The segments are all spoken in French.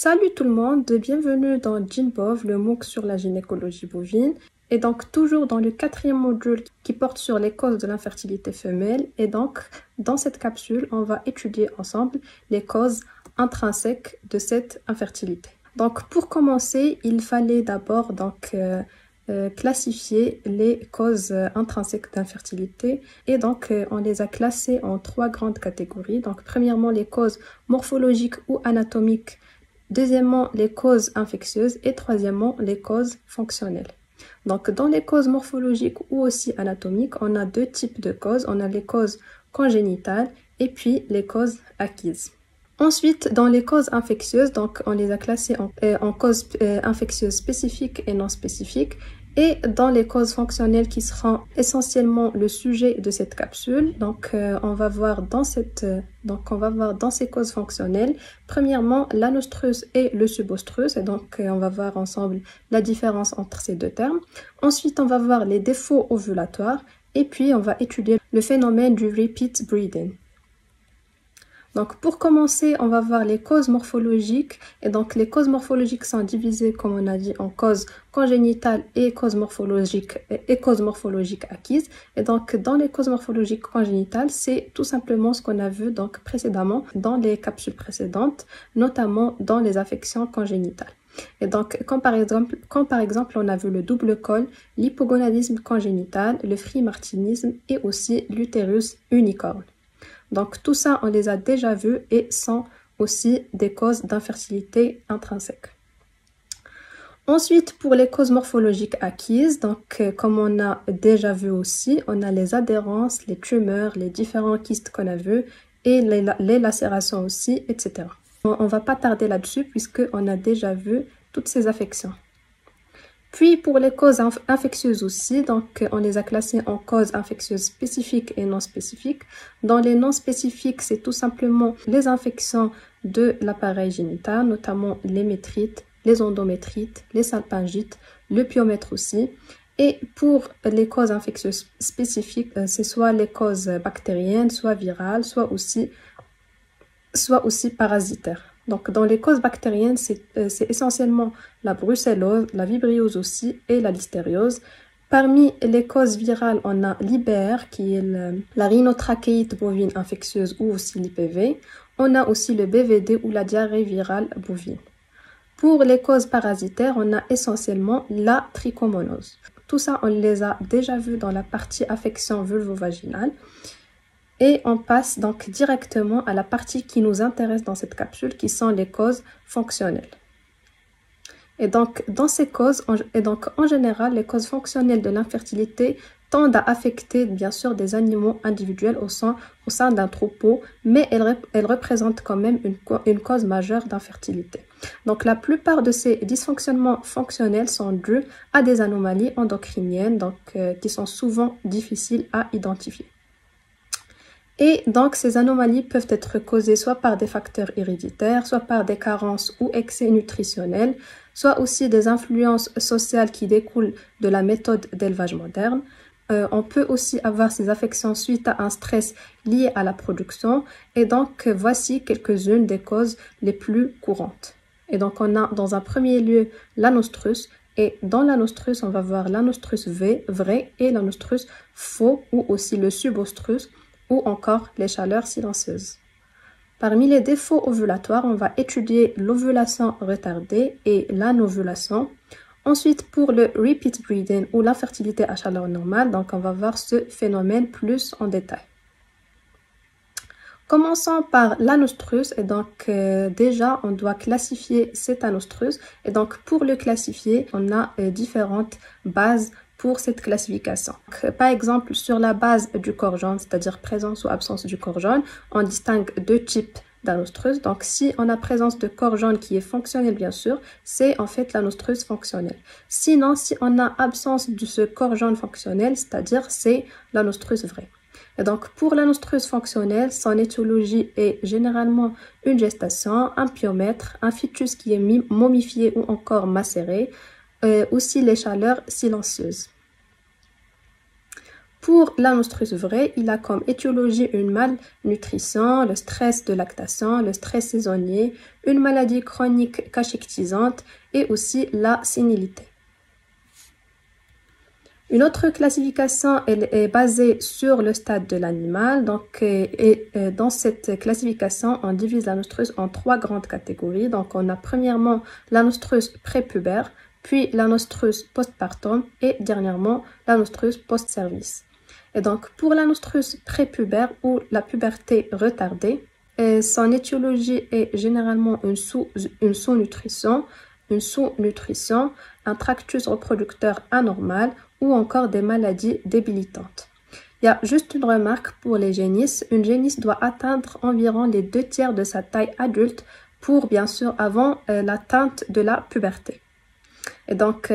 Salut tout le monde, bienvenue dans GynBov, le MOOC sur la gynécologie bovine. Et donc toujours dans le 4e module qui porte sur les causes de l'infertilité femelle. Et donc dans cette capsule, on va étudier ensemble les causes intrinsèques de cette infertilité. Donc pour commencer, il fallait d'abord classifier les causes intrinsèques d'infertilité et donc on les a classées en 3 grandes catégories. Donc premièrement les causes morphologiques ou anatomiques, deuxièmement les causes infectieuses et troisièmement les causes fonctionnelles. Donc dans les causes morphologiques ou aussi anatomiques, on a 2 types de causes. On a les causes congénitales et puis les causes acquises. Ensuite, dans les causes infectieuses, donc on les a classées en causes infectieuses spécifiques et non spécifiques. Et dans les causes fonctionnelles qui seront essentiellement le sujet de cette capsule, donc on va voir dans ces causes fonctionnelles, premièrement l'anostrus et le subostrus, et donc on va voir ensemble la différence entre ces 2 termes. Ensuite, on va voir les défauts ovulatoires et puis on va étudier le phénomène du repeat breeding. Donc pour commencer, on va voir les causes morphologiques. Et donc les causes morphologiques sont divisées, comme on a dit, en causes congénitales et causes morphologiques acquises. Et donc dans les causes morphologiques congénitales, c'est tout simplement ce qu'on a vu donc précédemment dans les capsules précédentes, notamment dans les affections congénitales. Et donc quand par exemple on a vu le double col, l'hypogonadisme congénital, le free-martinisme et aussi l'utérus unicorne. Donc tout ça, on les a déjà vus et sont aussi des causes d'infertilité intrinsèque. Ensuite, pour les causes morphologiques acquises, donc comme on a déjà vu aussi, on a les adhérences, les tumeurs, les différents kystes qu'on a vus et les lacérations aussi, etc. On va pas tarder là-dessus puisqu'on a déjà vu toutes ces affections. Puis pour les causes infectieuses aussi, donc on les a classées en causes infectieuses spécifiques et non spécifiques. Dans les non spécifiques, c'est tout simplement les infections de l'appareil génital, notamment les métrites, les endométrites, les salpingites, le pyomètre aussi. Et pour les causes infectieuses spécifiques, c'est soit les causes bactériennes, soit virales, soit aussi parasitaires. Donc dans les causes bactériennes, c'est essentiellement la brucellose, la vibriose aussi et la listériose. Parmi les causes virales, on a l'IBR qui est la rhinotrachéite bovine infectieuse ou aussi l'IPV. On a aussi le BVD ou la diarrhée virale bovine. Pour les causes parasitaires, on a essentiellement la trichomonose. Tout ça, on les a déjà vus dans la partie affection vulvovaginale. Et on passe donc directement à la partie qui nous intéresse dans cette capsule, qui sont les causes fonctionnelles. Et donc, dans ces causes, en général, les causes fonctionnelles de l'infertilité tendent à affecter, bien sûr, des animaux individuels au sein d'un troupeau, mais elles représentent quand même une cause majeure d'infertilité. Donc, la plupart de ces dysfonctionnements fonctionnels sont dus à des anomalies endocriniennes, qui sont souvent difficiles à identifier. Et donc, ces anomalies peuvent être causées soit par des facteurs héréditaires, soit par des carences ou excès nutritionnels, soit aussi des influences sociales qui découlent de la méthode d'élevage moderne. On peut aussi avoir ces affections suite à un stress lié à la production. Et donc, voici quelques-unes des causes les plus courantes. Et donc, on a dans un premier lieu l'anostrus. Et dans l'anostrus, on va voir l'anostrus vrai et l'anostrus faux ou aussi le subostrus, ou encore les chaleurs silencieuses. Parmi les défauts ovulatoires, on va étudier l'ovulation retardée et l'anovulation. Ensuite, pour le repeat breeding ou l'infertilité à chaleur normale, donc on va voir ce phénomène plus en détail. Commençons par l'anostrus. Et donc déjà, on doit classifier cet anostrus. Et donc pour le classifier, on a différentes bases pour cette classification. Par exemple, sur la base du corps jaune, c'est-à-dire présence ou absence du corps jaune, on distingue 2 types d'anostrus. Donc, si on a présence de corps jaune qui est fonctionnel, bien sûr, c'est en fait l'anostrus fonctionnel. Sinon, si on a absence de ce corps jaune fonctionnel, c'est-à-dire c'est l'anostrus vrai. Et donc, pour l'anostrus fonctionnel, son étiologie est généralement une gestation, un pyomètre, un fœtus qui est momifié ou encore macéré, aussi les chaleurs silencieuses. Pour l'anostrus vrai, il a comme étiologie une malnutrition, le stress de lactation, le stress saisonnier, une maladie chronique cachectisante et aussi la sénilité. Une autre classification, elle est basée sur le stade de l'animal. Donc, dans cette classification, on divise l'anostrus en 3 grandes catégories. Donc, on a premièrement l'anostrus prépubère, puis l'anostrus postpartum et dernièrement l'anostrus post-service. Et donc, pour l'anostrus prépubère ou la puberté retardée, son étiologie est généralement une sous-nutrition, un tractus reproducteur anormal ou encore des maladies débilitantes. Il y a juste une remarque pour les génisses. Une génisse doit atteindre environ les 2/3 de sa taille adulte pour, bien sûr, avant l'atteinte de la puberté. Et donc,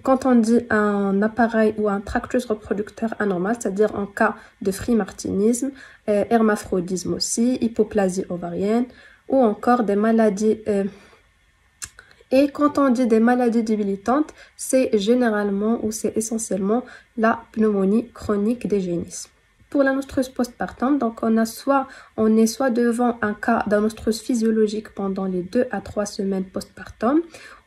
quand on dit un appareil ou un tractus reproducteur anormal, c'est-à-dire en cas de frimartinisme, hermaphrodisme aussi, hypoplasie ovarienne ou encore des maladies. Et quand on dit des maladies débilitantes, c'est généralement ou c'est essentiellement la pneumonie chronique des génisses. Pour l'anostrus postpartum, donc on est soit devant un cas d'anostrus physiologique pendant les 2 à 3 semaines postpartum,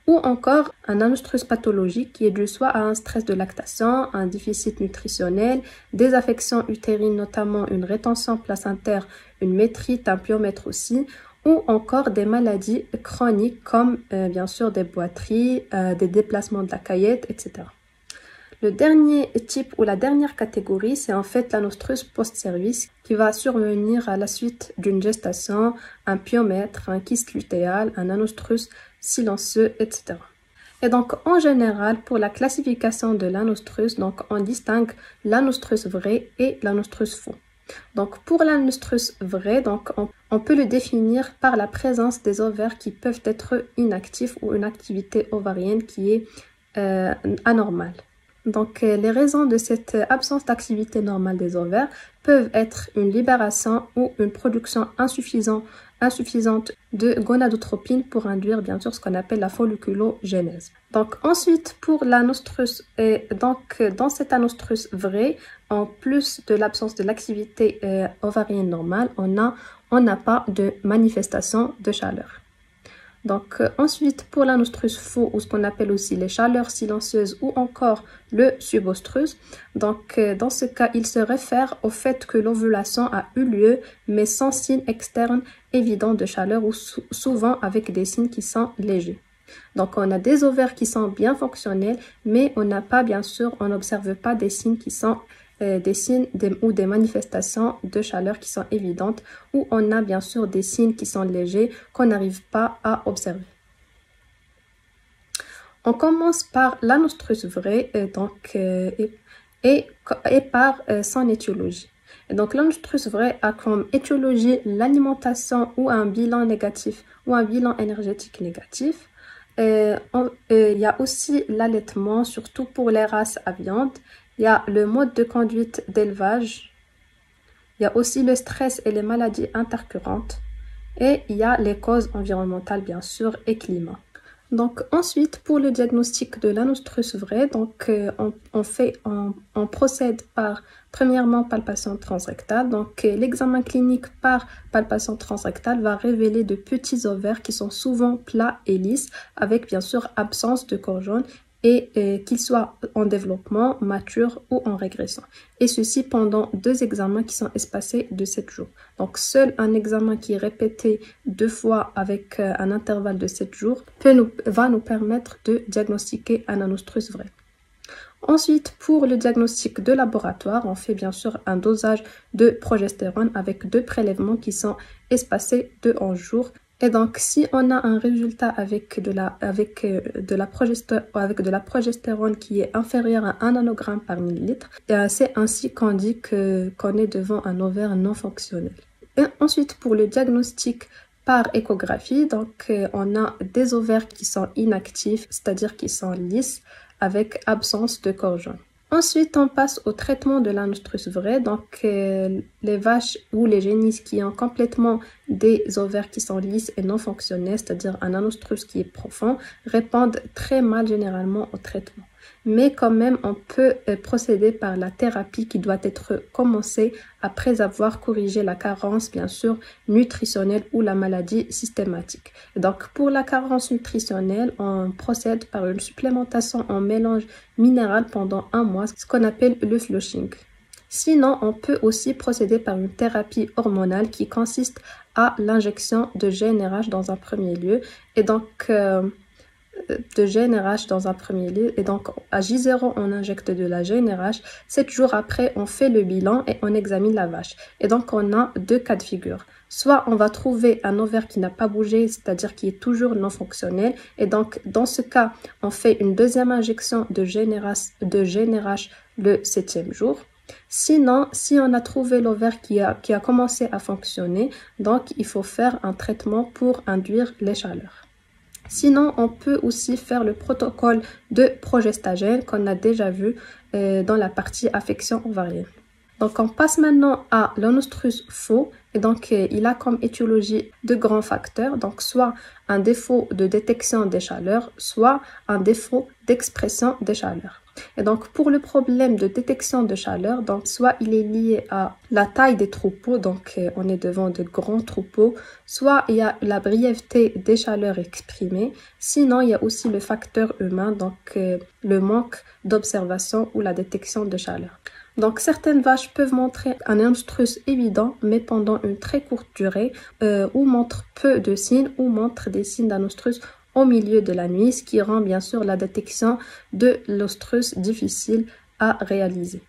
ou encore un anostrus pathologique qui est dû soit à un stress de lactation, un déficit nutritionnel, des affections utérines, notamment une rétention placentaire, une métrite, un pyomètre aussi, ou encore des maladies chroniques comme bien sûr des boiteries, des déplacements de la caillette, etc. Le dernier type ou la dernière catégorie, c'est en fait l'anostrus post-service qui va survenir à la suite d'une gestation, un pyomètre, un kyste lutéal, un anostrus silencieux, etc. Et donc, en général, pour la classification de l'anostrus, donc on distingue l'anostrus vrai et l'anostrus faux. Donc, pour l'anostrus vrai, donc on peut le définir par la présence des ovaires qui peuvent être inactifs ou une activité ovarienne qui est anormale. Donc, les raisons de cette absence d'activité normale des ovaires peuvent être une libération ou une production insuffisante de gonadotropine pour induire bien sûr ce qu'on appelle la folliculogénèse. Donc ensuite pour l'anostrus, dans cet anostrus vrai, en plus de l'absence de l'activité ovarienne normale, on n'a pas de manifestation de chaleur. Donc ensuite pour l'anostrus faux ou ce qu'on appelle aussi les chaleurs silencieuses ou encore le subostrus, donc dans ce cas il se réfère au fait que l'ovulation a eu lieu mais sans signe externe évident de chaleur ou souvent avec des signes qui sont légers. Donc on a des ovaires qui sont bien fonctionnels mais on n'observe pas des signes qui sont ou des manifestations de chaleur qui sont évidentes, ou on a bien sûr des signes qui sont légers qu'on n'arrive pas à observer. On commence par l'anostrus vrai et par son étiologie. Et donc l'anostrus vrai a comme étiologie l'alimentation ou un bilan négatif ou un bilan énergétique négatif. Il y a aussi l'allaitement, surtout pour les races à viande. Il y a le mode de conduite d'élevage, il y a aussi le stress et les maladies intercurrentes, et il y a les causes environnementales bien sûr et climat. Donc ensuite pour le diagnostic de l'anostrus vrai, donc on procède par premièrement palpation transrectale. Donc l'examen clinique par palpation transrectale va révéler de petits ovaires qui sont souvent plats et lisses avec bien sûr absence de corps jaune et qu'ils soient en développement, mature ou en régression. Et ceci pendant 2 examens qui sont espacés de 7 jours. Donc seul un examen qui est répété 2 fois avec un intervalle de 7 jours va nous permettre de diagnostiquer un anostrus vrai. Ensuite, pour le diagnostic de laboratoire, on fait bien sûr un dosage de progestérone avec 2 prélèvements qui sont espacés de 11 jours. Et donc, si on a un résultat avec de la progestérone qui est inférieur à 1 nanogramme par millilitre, c'est ainsi qu'on dit qu'on est devant un ovaire non fonctionnel. Et ensuite, pour le diagnostic par échographie, donc on a des ovaires qui sont inactifs, c'est-à-dire qui sont lisses, avec absence de corps jaune. Ensuite, on passe au traitement de l'anostrus vrai. Donc, les vaches ou les génisses qui ont complètement des ovaires qui sont lisses et non fonctionnels, c'est-à-dire un anostrus qui est profond, répondent très mal généralement au traitement. Mais quand même, on peut procéder par la thérapie qui doit être commencée après avoir corrigé la carence, bien sûr, nutritionnelle ou la maladie systématique. Et donc, pour la carence nutritionnelle, on procède par une supplémentation en mélange minéral pendant 1 mois, ce qu'on appelle le flushing. Sinon, on peut aussi procéder par une thérapie hormonale qui consiste à l'injection de GnRH dans un premier lieu. Et donc, à J0, on injecte de la GnRH. 7 jours après, on fait le bilan et on examine la vache. Et donc, on a 2 cas de figure. Soit on va trouver un ovaire qui n'a pas bougé, c'est-à-dire qui est toujours non fonctionnel. Et donc, dans ce cas, on fait une deuxième injection de GnRH le 7e jour. Sinon, si on a trouvé l'ovaire qui a commencé à fonctionner, donc il faut faire un traitement pour induire les chaleurs. Sinon, on peut aussi faire le protocole de progestagène qu'on a déjà vu dans la partie affection ovarienne. Donc, on passe maintenant à l'anostrus faux. Et donc, il a comme étiologie 2 grands facteurs. Donc, soit un défaut de détection des chaleurs, soit un défaut d'expression des chaleurs. Et donc, pour le problème de détection de chaleur, donc, soit il est lié à la taille des troupeaux, donc on est devant de grands troupeaux, soit il y a la brièveté des chaleurs exprimées, sinon il y a aussi le facteur humain, donc le manque d'observation ou la détection de chaleur. Donc, certaines vaches peuvent montrer un œstrus évident, mais pendant une très courte durée, ou montrent peu de signes, ou montrent des signes d'un œstrus au milieu de la nuit, ce qui rend bien sûr la détection de l'œstrus difficile à réaliser.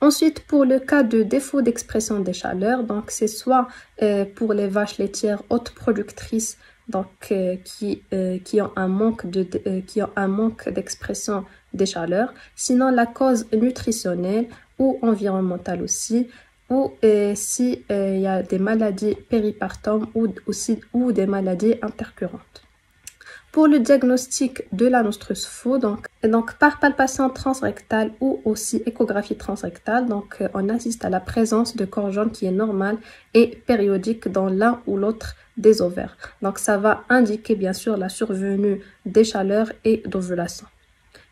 Ensuite, pour le cas de défaut d'expression des chaleurs, donc c'est soit pour les vaches laitières hautes productrices, donc qui ont un manque d'expression des chaleurs, sinon la cause nutritionnelle ou environnementale aussi, ou si il y a des maladies péripartum ou des maladies intercurrentes. Pour le diagnostic de l'anostrus faux, donc par palpation transrectale ou aussi échographie transrectale, donc on assiste à la présence de corps jaune qui est normale et périodique dans l'un ou l'autre des ovaires. Donc ça va indiquer bien sûr la survenue des chaleurs et d'ovulation.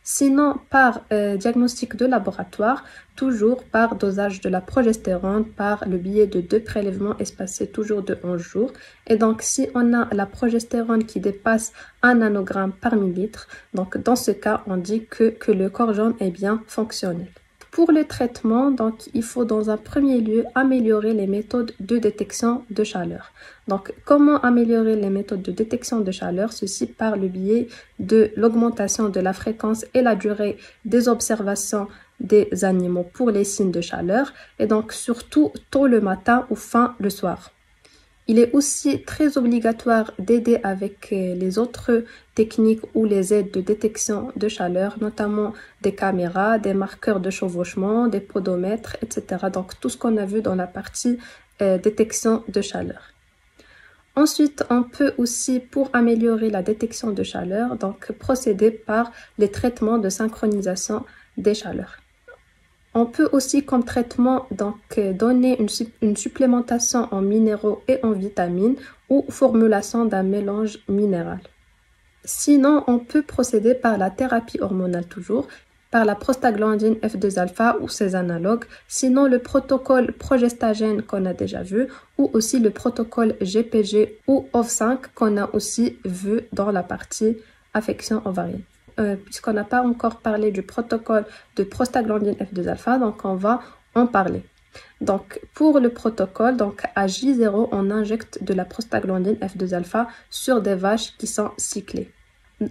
Sinon, par diagnostic de laboratoire, toujours par dosage de la progestérone, par le biais de 2 prélèvements espacés toujours de 11 jours. Et donc, si on a la progestérone qui dépasse 1 nanogramme par millilitre, donc dans ce cas, on dit que le corps jaune est bien fonctionnel. Pour le traitement, donc, il faut dans un premier lieu améliorer les méthodes de détection de chaleur. Donc, comment améliorer les méthodes de détection de chaleur? Ceci par le biais de l'augmentation de la fréquence et la durée des observations des animaux pour les signes de chaleur et donc surtout tôt le matin ou fin le soir. Il est aussi très obligatoire d'aider avec les autres techniques ou les aides de détection de chaleur, notamment des caméras, des marqueurs de chevauchement, des podomètres, etc. Donc tout ce qu'on a vu dans la partie détection de chaleur. Ensuite, on peut aussi, pour améliorer la détection de chaleur, donc procéder par les traitements de synchronisation des chaleurs. On peut aussi comme traitement donc donner une supplémentation en minéraux et en vitamines ou formulation d'un mélange minéral. Sinon, on peut procéder par la thérapie hormonale toujours, par la prostaglandine F2-alpha ou ses analogues, sinon le protocole progestagène qu'on a déjà vu ou aussi le protocole GPG ou OV5 qu'on a aussi vu dans la partie affection ovarienne. Puisqu'on n'a pas encore parlé du protocole de prostaglandine F2-alpha, donc on va en parler. Donc pour le protocole, donc à J0, on injecte de la prostaglandine F2-alpha sur des vaches qui sont cyclées.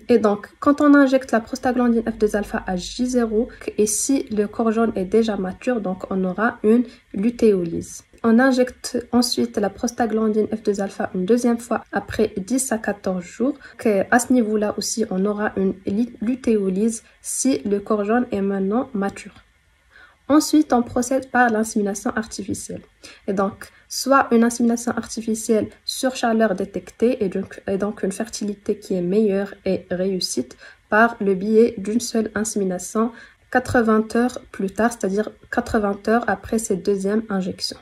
Et donc quand on injecte la prostaglandine F2-alpha à J0, et si le corps jaune est déjà mature, donc on aura une lutéolyse. On injecte ensuite la prostaglandine F2-alpha une deuxième fois après 10 à 14 jours. À ce niveau-là aussi, on aura une lutéolyse si le corps jaune est maintenant mature. Ensuite, on procède par l'insémination artificielle. Et donc, soit une insémination artificielle sur chaleur détectée et donc une fertilité qui est meilleure et réussite par le biais d'une seule insémination 80 heures plus tard, c'est-à-dire 80 heures après cette deuxième injection.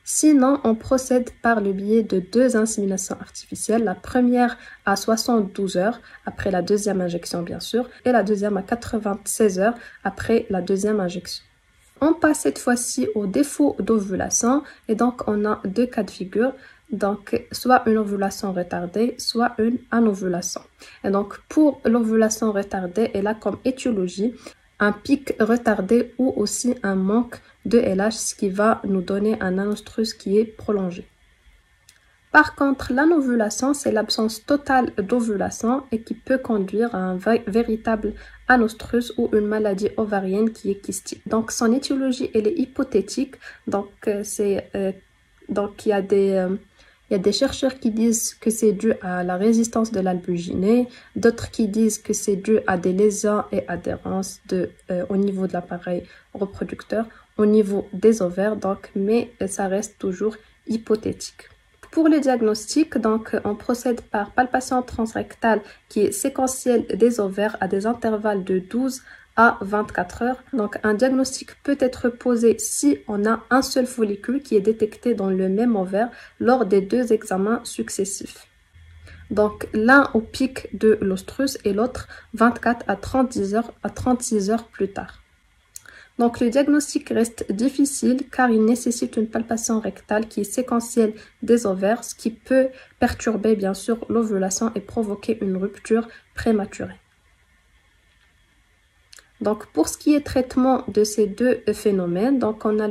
Sinon, on procède par le biais de 2 inséminations artificielles. La première à 72 heures après la deuxième injection, bien sûr, et la deuxième à 96 heures après la deuxième injection. On passe cette fois-ci au défaut d'ovulation et donc on a 2 cas de figure. Donc, soit une ovulation retardée, soit une anovulation. Et donc, pour l'ovulation retardée, elle a comme étiologie un pic retardé ou aussi un manque de LH, ce qui va nous donner un anostrus qui est prolongé. Par contre, l'anovulation, c'est l'absence totale d'ovulation et qui peut conduire à un véritable anostrus ou une maladie ovarienne qui est kystique. Donc, son étiologie, elle est hypothétique. Donc, il y a des chercheurs qui disent que c'est dû à la résistance de l'albuginée, d'autres qui disent que c'est dû à des lésions et adhérences au niveau de l'appareil reproducteur, au niveau des ovaires, donc, mais ça reste toujours hypothétique. Pour le diagnostic, donc, on procède par palpation transrectale qui est séquentielle des ovaires à des intervalles de 12 à 24 heures. Donc, un diagnostic peut être posé si on a un seul follicule qui est détecté dans le même ovaire lors des 2 examens successifs. Donc, l'un au pic de l'ostrus et l'autre 24 à 36 heures plus tard. Donc, le diagnostic reste difficile car il nécessite une palpation rectale qui est séquentielle des ovaires, ce qui peut perturber bien sûr l'ovulation et provoquer une rupture prématurée. Donc, pour ce qui est traitement de ces 2 phénomènes, donc on a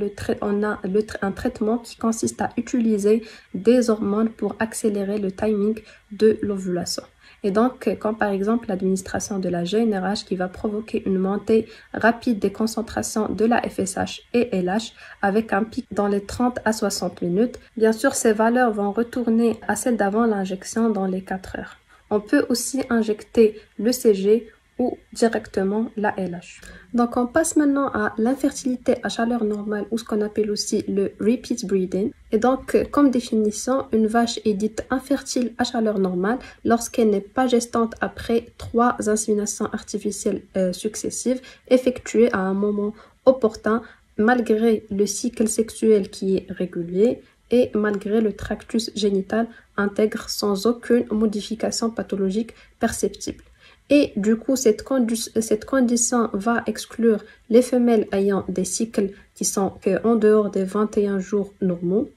un traitement qui consiste à utiliser des hormones pour accélérer le timing de l'ovulation. Et donc, comme par exemple l'administration de la GnRH qui va provoquer une montée rapide des concentrations de la FSH et LH avec un pic dans les 30 à 60 minutes. Bien sûr, ces valeurs vont retourner à celles d'avant l'injection dans les 4 heures. On peut aussi injecter le CG ou directement la LH. Donc on passe maintenant à l'infertilité à chaleur normale ou ce qu'on appelle aussi le repeat breeding. Et donc comme définition, une vache est dite infertile à chaleur normale lorsqu'elle n'est pas gestante après 3 inséminations artificielles successives effectuées à un moment opportun malgré le cycle sexuel qui est régulier et malgré le tractus génital intègre sans aucune modification pathologique perceptible. Et du coup, cette condition va exclure les femelles ayant des cycles qui sont en dehors des 21 jours normaux,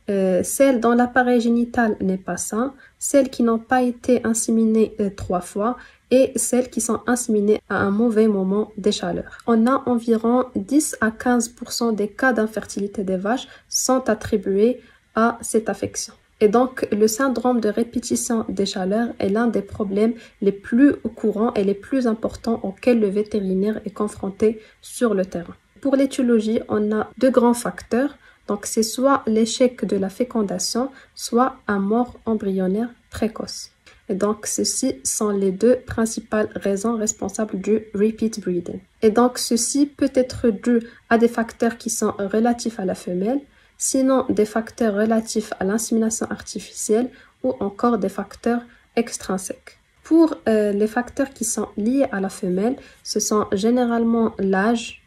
celles dont l'appareil génital n'est pas sain, celles qui n'ont pas été inséminées 3 fois et celles qui sont inséminées à un mauvais moment des chaleurs. On a environ 10 à 15% des cas d'infertilité des vaches sont attribués à cette affection. Et donc, le syndrome de répétition des chaleurs est l'un des problèmes les plus courants et les plus importants auxquels le vétérinaire est confronté sur le terrain. Pour l'étiologie, on a 2 grands facteurs. Donc, c'est soit l'échec de la fécondation, soit un mort embryonnaire précoce. Et donc, ceci sont les 2 principales raisons responsables du repeat breeding. Et donc, ceci peut être dû à des facteurs qui sont relatifs à la femelle, sinon des facteurs relatifs à l'insémination artificielle ou encore des facteurs extrinsèques. Pour les facteurs qui sont liés à la femelle, ce sont généralement l'âge,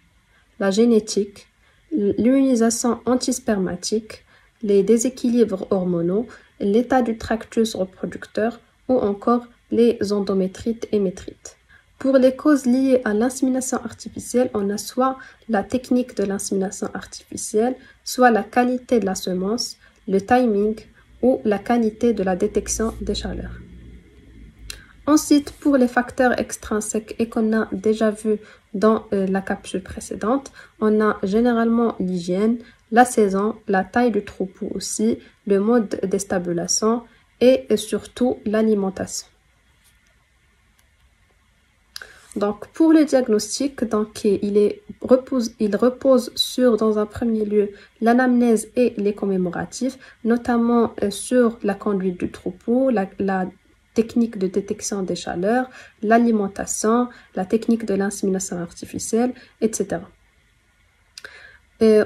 la génétique, l'immunisation antispermatique, les déséquilibres hormonaux, l'état du tractus reproducteur ou encore les endométrites et métrites. Pour les causes liées à l'insémination artificielle, on a soit la technique de l'insémination artificielle, soit la qualité de la semence, le timing ou la qualité de la détection des chaleurs. Ensuite, pour les facteurs extrinsèques et qu'on a déjà vu dans la capsule précédente, on a généralement l'hygiène, la saison, la taille du troupeau aussi, le mode de stabulation et surtout l'alimentation. Donc, pour le diagnostic, donc, il repose sur, dans un premier lieu, l'anamnèse et les commémoratifs, notamment sur la conduite du troupeau, la technique de détection des chaleurs, l'alimentation, la technique de l'insémination artificielle, etc.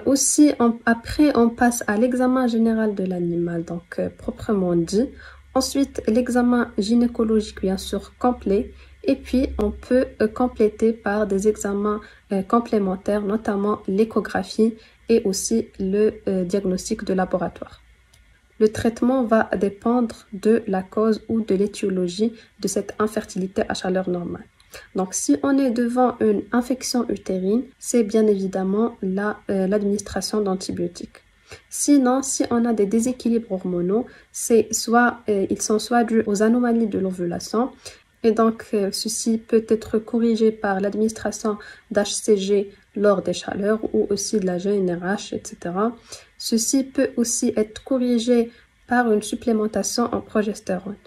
Aussi, après, on passe à l'examen général de l'animal, donc proprement dit. Ensuite, l'examen gynécologique, bien sûr, complet. Et puis, on peut compléter par des examens complémentaires, notamment l'échographie et aussi le diagnostic de laboratoire. Le traitement va dépendre de la cause ou de l'étiologie de cette infertilité à chaleur normale. Donc, si on est devant une infection utérine, c'est bien évidemment l'administration d'antibiotiques. Sinon, si on a des déséquilibres hormonaux, ils sont soit dus aux anomalies de l'ovulation, et donc ceci peut être corrigé par l'administration d'HCG lors des chaleurs ou aussi de la GnRH, etc. Ceci peut aussi être corrigé par une supplémentation en progestérone.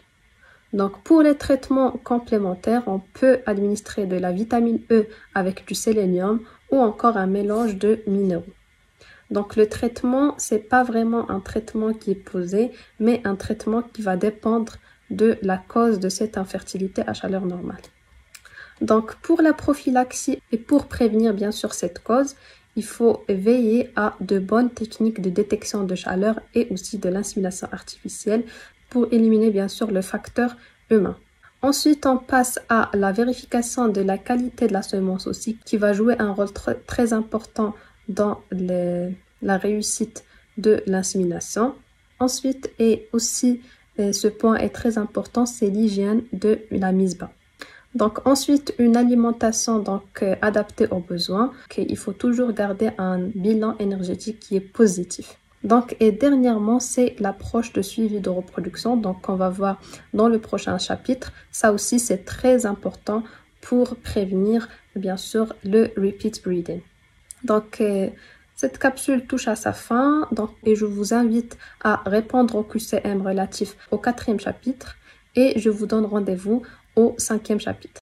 Donc, pour les traitements complémentaires, on peut administrer de la vitamine E avec du sélénium ou encore un mélange de minéraux. Donc, le traitement, c'est pas vraiment un traitement qui est posé, mais un traitement qui va dépendre de la cause de cette infertilité à chaleur normale. Donc, pour la prophylaxie et pour prévenir bien sûr cette cause, il faut veiller à de bonnes techniques de détection de chaleur et aussi de l'insémination artificielle pour éliminer bien sûr le facteur humain. Ensuite, on passe à la vérification de la qualité de la semence aussi, qui va jouer un rôle très important dans la réussite de l'insémination. Ensuite, et aussi ce point est très important, c'est l'hygiène de la mise bas. Donc ensuite, une alimentation adaptée aux besoins. Il faut toujours garder un bilan énergétique qui est positif. Donc, et dernièrement, c'est l'approche de suivi de reproduction, donc qu'on va voir dans le prochain chapitre. Ça aussi, c'est très important pour prévenir, bien sûr, le repeat breeding. Donc, cette capsule touche à sa fin, et je vous invite à répondre au QCM relatif au 4e chapitre et je vous donne rendez-vous au 5e chapitre.